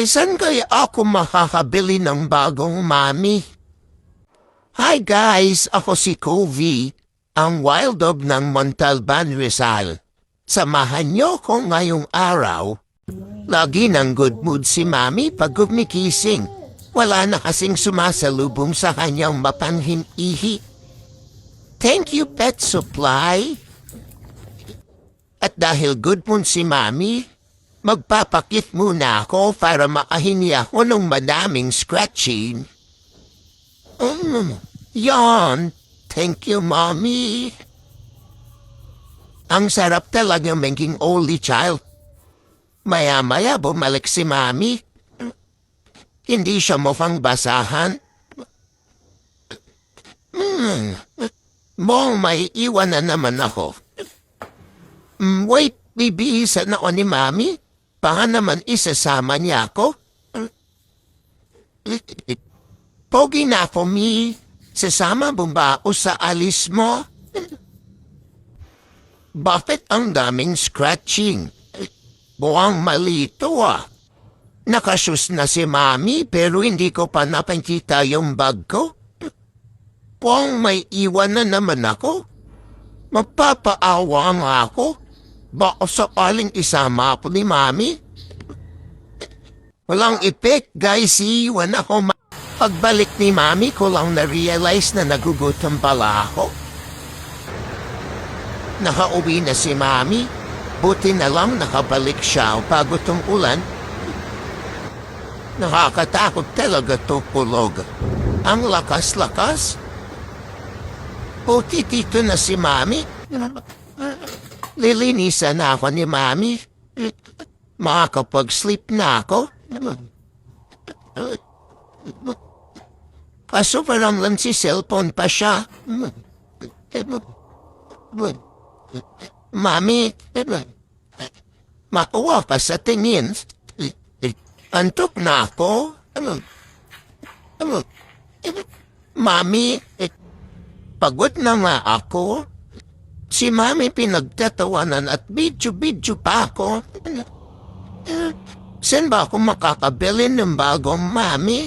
Saan kaya ako makakabili ng bagong mami? Hi guys, ako si Covey, ang wild dog ng Montalban, Rizal. Samahan niyo ko ngayong araw. Lagi ng good mood si mami pag gumigising. Wala na kasing sumasalubong sa kanyang mapanhim ihi. Thank you, Pet Supply. At dahil good mood si mami, magpapakit muna ako para makahingi ako ng madaming scratching. Yan. Thank you, Mommy. Ang sarap talaga maging only child. Maya-maya bumalik si Mami. Hindi siya mukhang basahan. May iwan na naman ako. Wait, bibihisan ako ni Mami. Baka naman isasama niya ako. Pogi na ako, Mi. Sasama mo ba ako sa alis mo? Bakit ang daming scratching? Buwang malito ah. Nakasus na si Mami pero hindi ko pa napakita yung bag ko. Buwang may iwan na naman ako. Magpapaawa nga ako. Baka sakaling isama ako ni Mami. Walang epek, guys. Iwan ako. Pagbalik ni Mami ko lang na-realize na nagugutom pala ako. Nakauwi na si Mami. Buti na lang nakabalik siya bago tong ulan. Nakakatakot talaga to kulog. Ang lakas-lakas. Buti dito na si Mami. Lilinisan na ako ni Mami. Makakapag-sleep na ako. Kaso parang lang si cellphone pa siya. Mami, makuha pa sa tingin. Antok na ako. Mami, pagod na nga ako. Si Mami pinagtatawanan at bidyo-bidyo pa ako. Saan ba ako makakabili ng bagong Mami?